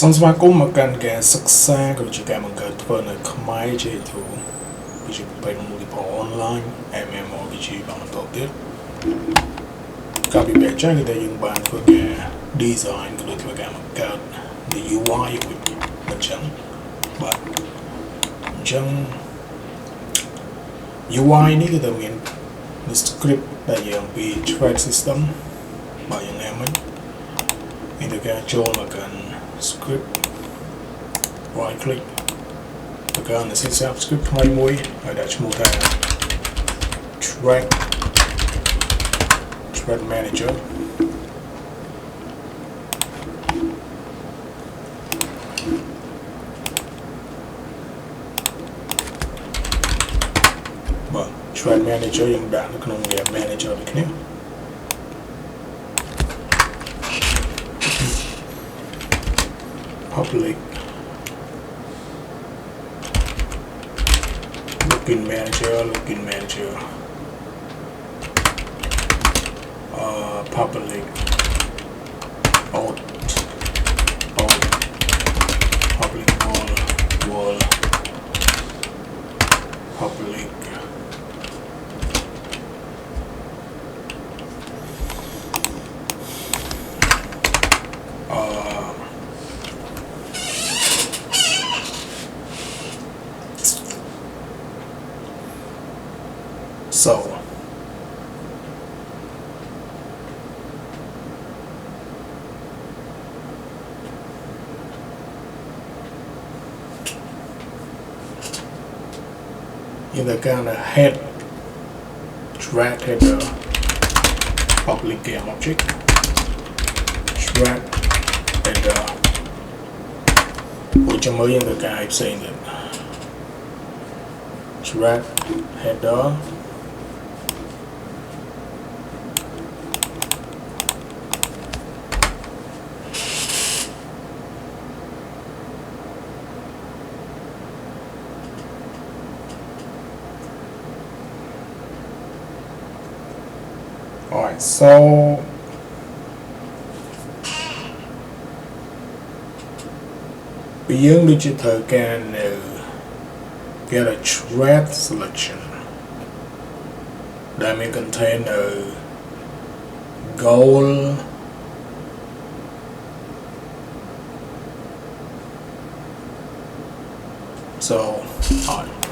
សង្ស្វាគមន៍មកកាន់ការសិក្សាក៏ជាការបង្កើតធ្វើនៅខ្មែរ JX2 គឺជាប្រភេទ multiplayer online MMORPG បន្តទៀតការពិភាក្សាគឺតែយើងបានធ្វើការ design ក៏ដូចធ្វើការបង្កើត UI មិនចឹងបាទអញ្ចឹង UI នេះគឺតែមាន script ដែលយើងពី TradeSystem បាទយ៉ាងណាមិញមានតែការចូលមកកាន់ script right click ទៅកាន់ set script ថ្មីមួយហើយដាក់ឈ្មោះថា trade manager បាទ trade manager យើងដាក់នៅក្នុង manager ដូចគ្នាpublic login manager public out public wall public so in the kind of head drag header public game object drag header which I'm in the guy saying that drag header alright, soយើងដូចជាត្រូវការនៅ get a trade selection ដែលមាន contain នៅ goal so alright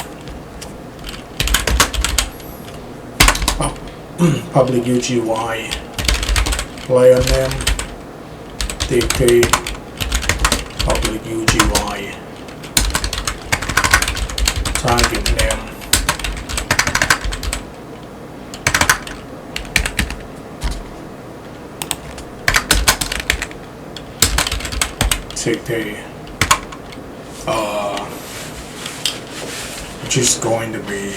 public UGY player name TP public UGY target name TP which is going to be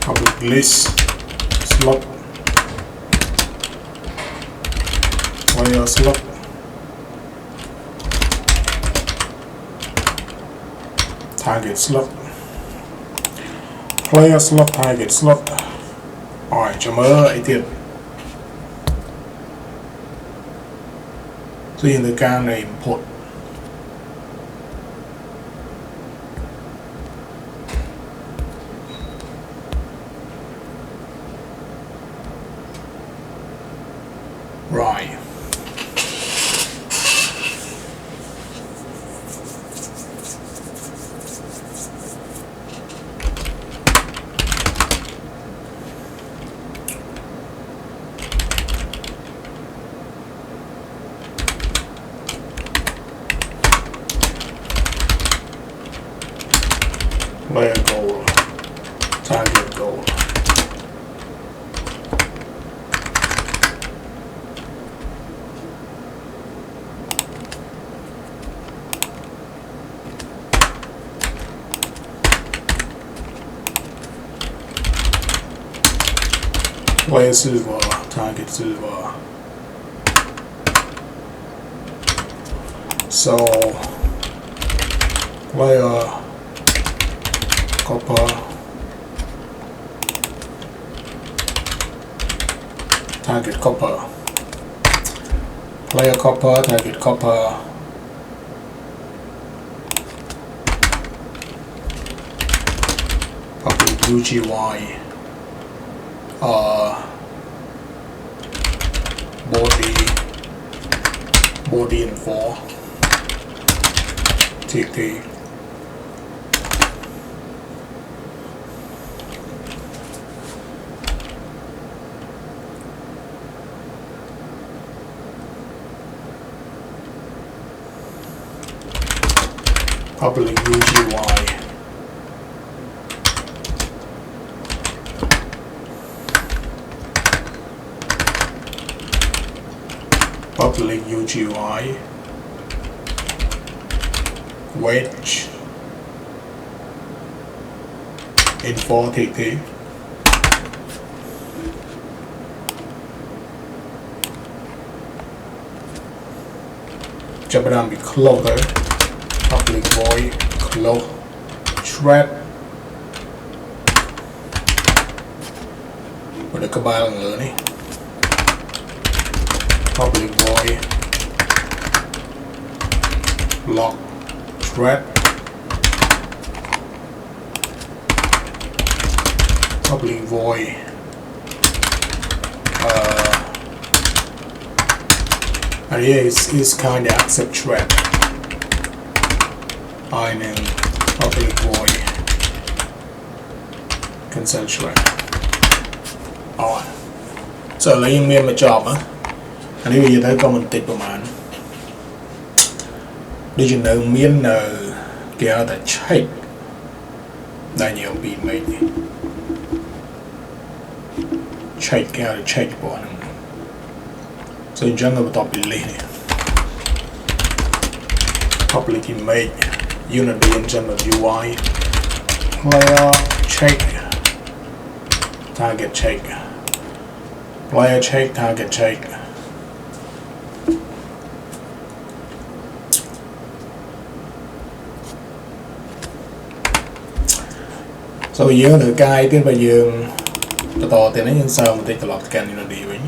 public list slot player slot target slot player slot target slot alright ចាំមើលអីទៀតគឺយើងត្រូវការនៃ input right player goal target goal player silver target silver so player copper target copper player copper target copper public UGY body info TT public UGY public UGY wedge info TTចាប់ផ្ដើមពី close ទៅ public void close thread បើក្បាលខាងលើនេះ public void lock thread public void and here is kind of accept thread and then public void cancel thread. Alright, so lấy miếng mà job á anh ấy bây giờ thấy commentประมาณđi trên đường miếng kia là check đây nhiều bị mấy check kia là check bọn so in general top bị public image Unity in general UI player check target check player check target check so bây giờ được cái tiếng bây giờ to thì nó như sao mình tích lọc cái này đi với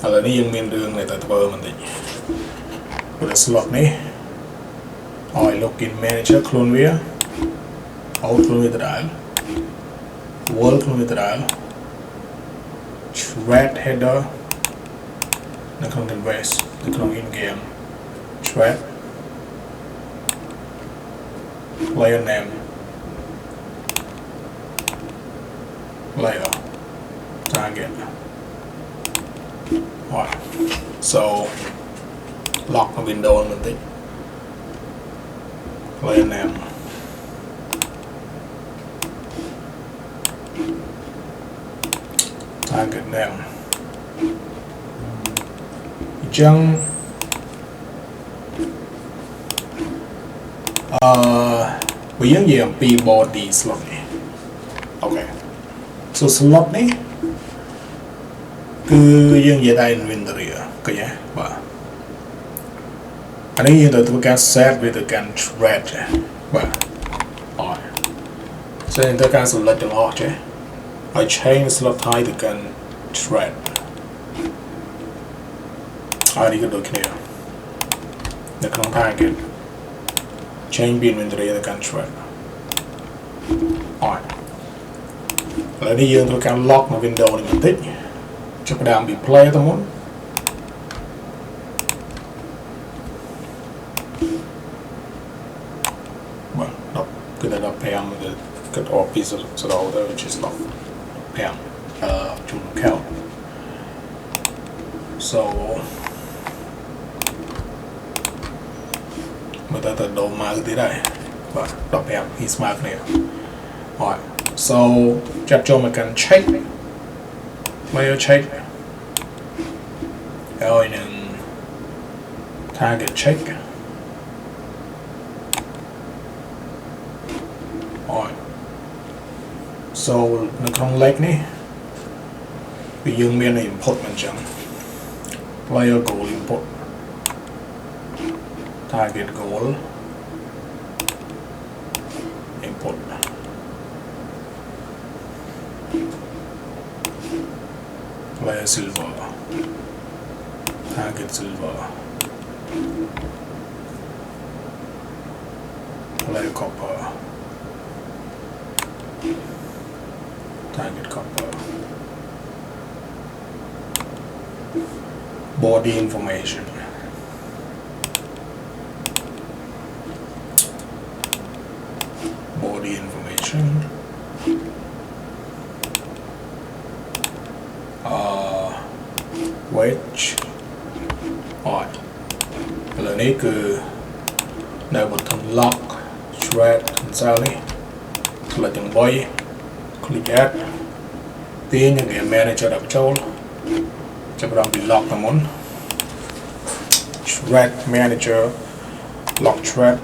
là nó dân miền đường này tại bờ mình tích rồi slot này rồi login manager clone vía out clone vía đại world clone vía đại thread header nó không cần base nó không in game thread player name layer target. Alright, so lock the window mình tích layer name target name chân với những gì P body slot này. Okay, so slot này cứ những gì tại inventory cái nhé bà anh ấy hiện tôi can set với tôi can thread bà rồi so tôi can select the lot chứ I change slot type tôi can thread đi cái đôi kia để không thay cái change inventory tôi can thread rồi lại đi dương tôi can lock một window này mình tích cho cái đàm bị play tôi muốn đọc cái này đọc PM cái office sau đó tôi just đọc PM chung account so mà ta tự đồ mà cái đây và đọc PM is mark này rồi so chặt cho mình cần check player check rồi nên target check rồi so nó không lệch này vì dương miền này import mình chẳng player goal import target goal import silver target silver play copper target copper body information wedge អត់ឥឡូវនេះគឺនៅបឋម lock thread cancel នេះ click ទាំង3 click add ទាញនឹង game manager ដាក់ចូលចាប់ដល់ពី lock ទៅមុន thread manager lock thread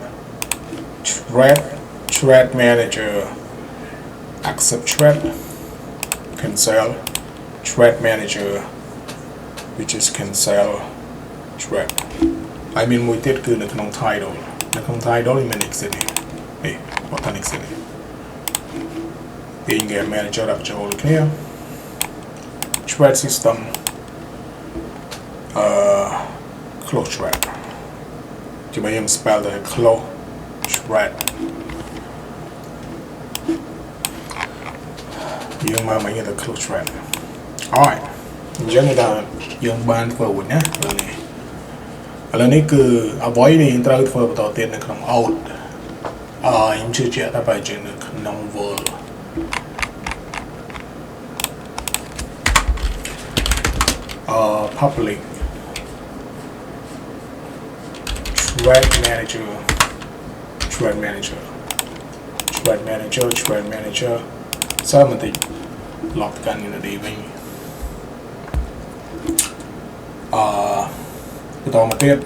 manager accept thread cancel thread manager which is cancel thread I mean មួយទៀតគឺនៅក្នុង title នៅក្នុង title មាន exit នេះបឋម exit នេះទាញ game manager ដាក់ចូលគ្នា TradeSystem close thread ជួយខ្ញុំ spell ទៅ close thread យើងមកមកទៅ close thread alright អញ្ចឹងថាយើងបានធ្វើរួចណាឥឡូវនេះគឺអ្វីដែលយើងត្រូវធ្វើបន្តទៀតនៅក្នុង out ខ្ញុំជឿជាក់ថាបើយើងនៅក្នុង world public thread manager sao mà thì lọcกันอยู่ดีវិញបន្តមកទៀត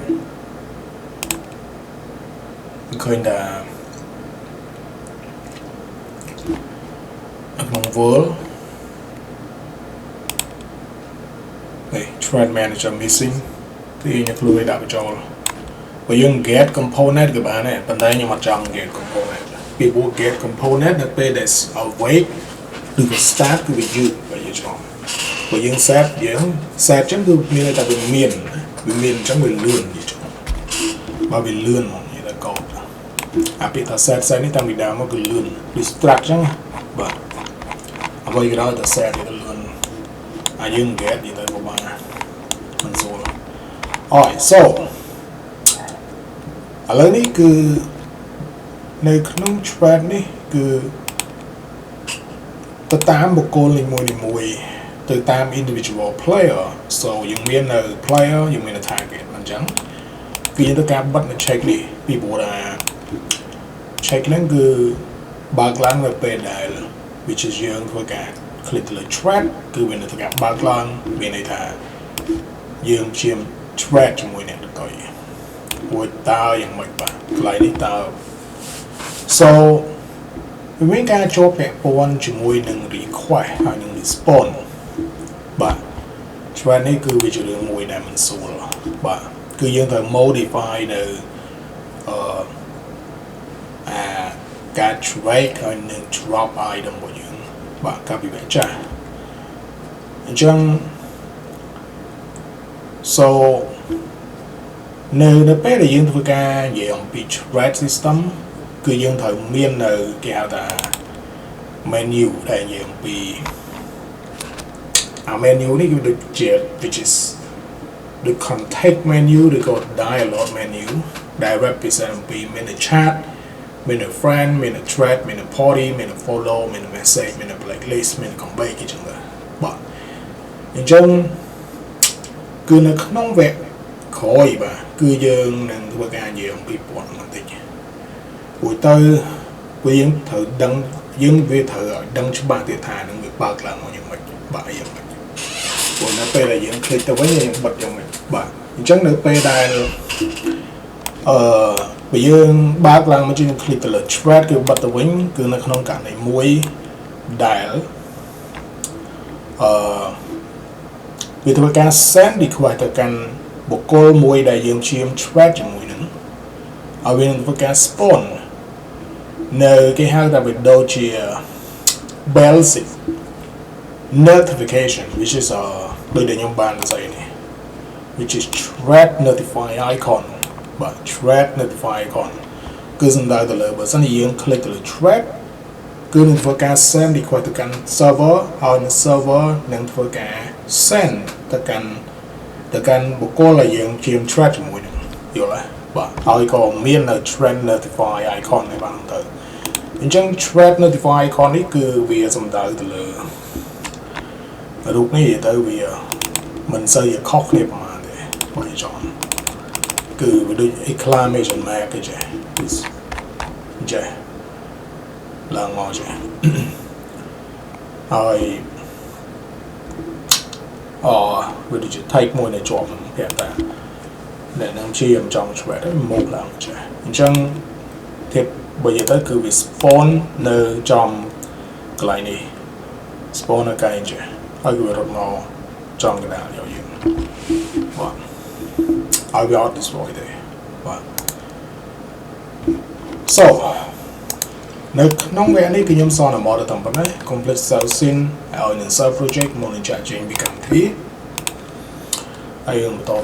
ឃើញថាក្នុង world នេះ thread manager missing ទីខ្ញុំខ្លួនឲ្យដាក់បញ្ចូលបើយើង get component ក៏បានដែរប៉ុន្តែខ្ញុំអត់ចង់ get component ពីព្រោះ get component នៅពេលដែល awake ឬក៏ start គឺវាយឺតបើយើងចង់បើយើង set ចឹងគឺមានតែវាមានអញ្ចឹងវាលឿនយីចង់បើវាលឿនមកនិយាយទៅកោតអាពីថា set នេះតាមពីដើមមកគឺលឿនវា struct ចឹងបាទអ្វីក៏ដោយតែ set វាលឿនយើង get និយាយទៅប្រហែល console alright so ឥឡូវនេះគឺនៅក្នុង thread នេះគឺទៅតាមបុគ្គលនីមួយទៅតាម individual player so យើងមាននៅ player យើងមាននៅ target អញ្ចឹងគឺយើងត្រូវការបិទនៅ check នេះពីព្រោះថា check ហ្នឹងគឺបើកឡើងនៅពេលដែល which is យើងធ្វើការ click លើ thread គឺវានៅធ្វើការបើកឡើងមានន័យថាយើងព្យាយាម thread ជាមួយអ្នកដទៃរួចតើយ៉ាងម៉េចបាទកន្លែងនេះតើ so វាមានការចូលពាក់ព័ន្ធជាមួយនឹង request ហើយនឹង response បាទ thread នេះគឺវាជារឿងមួយដែលមិនស្រួលបាទគឺយើងត្រូវ modify នៅការ trade ហើយនឹង drop item របស់យើងបាទកាពីវាចាស់អញ្ចឹង so នៅពេលដែលយើងធ្វើការនិយាយអំពី TradeSystem គឺយើងត្រូវមាននៅគេហៅថា menu ដែលនិយាយអំពីmenu នេះគឺដូចជា which is the contact menu ឬក៏ dialog menu ដែល represent អំពីមាន chat មាន friend មាន thread មាន party មាន follow មាន message មាន blacklist មាន comeback អញ្ចឹងបាទអញ្ចឹងគឺនៅក្នុងវគ្គក្រោយបាទគឺយើងនឹងធ្វើការនិយាយអំពីព័ត៌មានបន្តិចព្រោះទៅយើងត្រូវដឹងយើងវាត្រូវឲ្យដឹងច្បាស់ទៀតថានឹងវាបើកឡើងមកយ៉ាងម៉េចបាទយ៉ាងម៉េចព្រោះនៅពេលដែលយើង click ទៅវិញយើងបិទយ៉ាងម៉េចបាទអញ្ចឹងនៅពេលដែលបើយើងបើកឡើងមកយើង click ទៅលើ thread គឺបិទទៅវិញគឺនៅក្នុងករណីមួយដែលវាធ្វើការ send request ទៅកាន់បុគ្គលមួយដែលយើងឈាម thread ជាមួយនឹងឲ្យវានឹងធ្វើការ spawn នៅគេហៅថាវាដូចជា basic notification which is đôi để nhóm bàn dạy này which is thread notify icon và thread notify icon cứ dừng lại từ lời bởi sẵn ý click từ lời thread cứ nên phải cả send đi qua từ căn server hoặc server nên phải cả send từ căn bộ cô là dùng chìm thread của mình hiểu là và icon miền là thread notify icon này bạn thử nhưng thread notify icon ấy cứ vì dừng lại từ lời lúc này tới vì mình xây dựng khóc này mà để quay chọn cứ với đôi exclamation mark cái gì là ngon chứ rồi với đôi take môi này chọn hiện tại để nâng chi em trong chuyện đấy một lần chứ nhưng thì bây giờ tới cứ vì spawn nơi trong cái này spawn ở cái chứ ai cứ rất ngon trong cái nào nhiều gì và I will destroy there và so nếu nông vẽ này thì nhóm son là một ở tầm này complete cell sin ở những sub project một những chạy trình become 3 ai hướng to